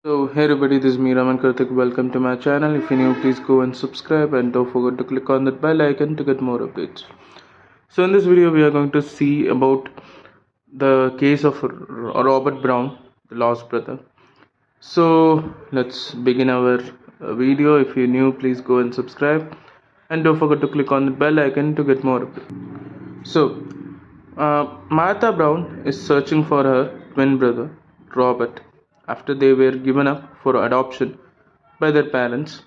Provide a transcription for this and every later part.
So hey everybody, this is me Raman Karthik. Welcome to my channel. If you're new, please go and subscribe and don't forget to click on that bell icon to get more updates. So in this video, we are going to see about the case of Robert Brown, the lost brother. So let's begin our video. If you're new, please go and subscribe and don't forget to click on the bell icon to get more updates. So Martha Brown is searching for her twin brother, Robert, after they were given up for adoption by their parents.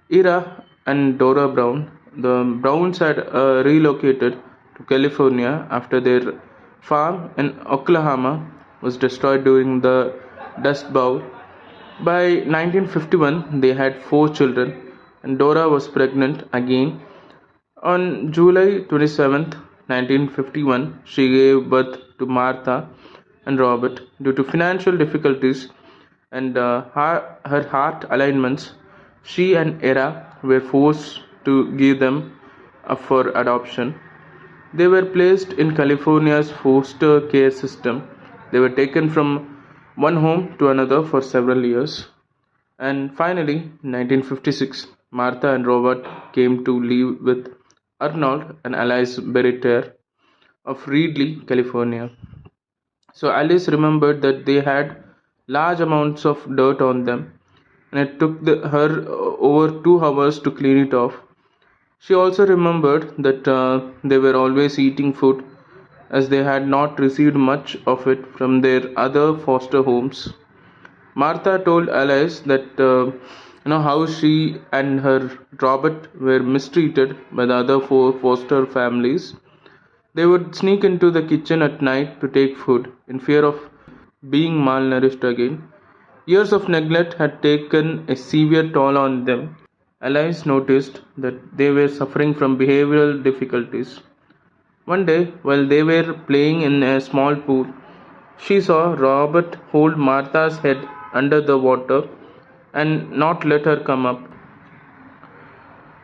Ira and Dora Brown, the Browns had relocated to California after their farm in Oklahoma was destroyed during the Dust Bowl. By 1951, they had 4 children, and Dora was pregnant again on July 27, 1951, she gave birth to Martha and Robert. Due to financial difficulties and her heart alignments, she and Era were forced to give them up for adoption. They were placed in California's foster care system. They were taken from one home to another for several years. And finally, in 1956, Martha and Robert came to live with Arnold and Alice Berriter of Reedley, California. So Alice remembered that they had large amounts of dirt on them, and it took her over 2 hours to clean it off. She also remembered that they were always eating food, as they had not received much of it from their other foster homes. Martha told Alice that how she and her Robert were mistreated by the other 4 foster families. They would sneak into the kitchen at night to take food in fear of being malnourished again. Years of neglect had taken a severe toll on them. Alice noticed that they were suffering from behavioral difficulties. One day, while they were playing in a small pool, she saw Robert hold Martha's head under the water and not let her come up.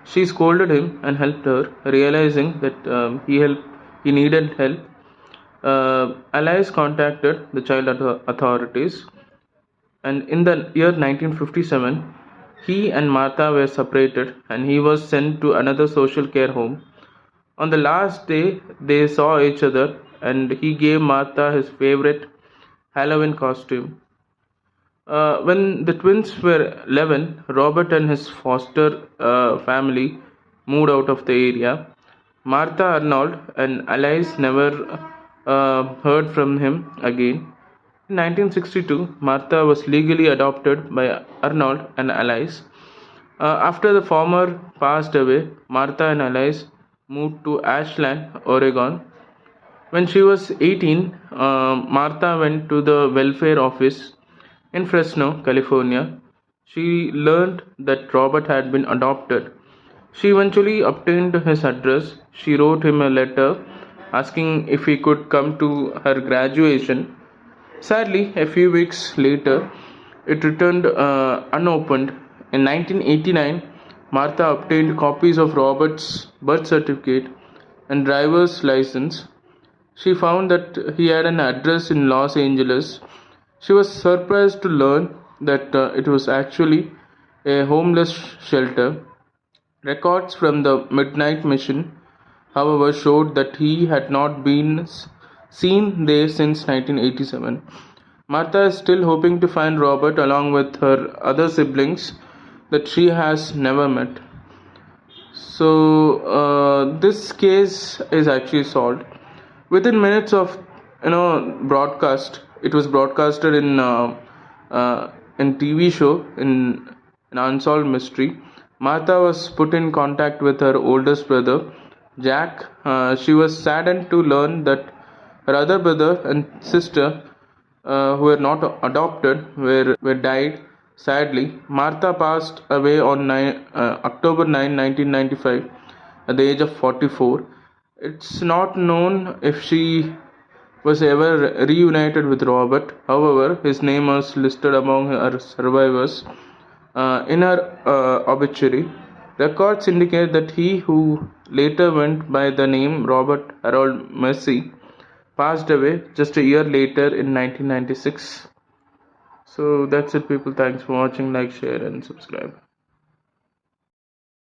She scolded him and helped her, realizing that he needed help. Alice contacted the child authorities, and in the year 1957, he and Martha were separated, and he was sent to another social care home. On the last day they saw each other, and he gave Martha his favorite Halloween costume. When the twins were 11, Robert and his foster family moved out of the area. Martha Arnold and Alice never heard from him again. In 1962, Martha was legally adopted by Arnold and Alice. After the former passed away, Martha and Alice moved to Ashland, Oregon. When she was 18, Martha went to the welfare office in Fresno, California. She learned that Robert had been adopted. She eventually obtained his address. She wrote him a letter asking if he could come to her graduation. Sadly, a few weeks later, it returned unopened. In 1989, Martha obtained copies of Robert's birth certificate and driver's license. She found that he had an address in Los Angeles. She was surprised to learn that it was actually a homeless shelter. Records from the Midnight Mission, however, showed that he had not been seen there since 1987. Martha is still hoping to find Robert along with her other siblings that she has never met. So this case is actually solved within minutes of broadcast. It was broadcasted in TV show in an unsolved mystery. Martha was put in contact with her oldest brother, Jack. She was saddened to learn that her other brother and sister, who were not adopted, were died. Sadly, Martha passed away on October 9, 1995, at the age of 44. It's not known if she was ever reunited with Robert. However, his name was listed among her survivors in her obituary. Records indicate that he, who later went by the name Robert Harold Mercy, passed away just a year later in 1996. So that's it, people. Thanks for watching. Like, share, and subscribe.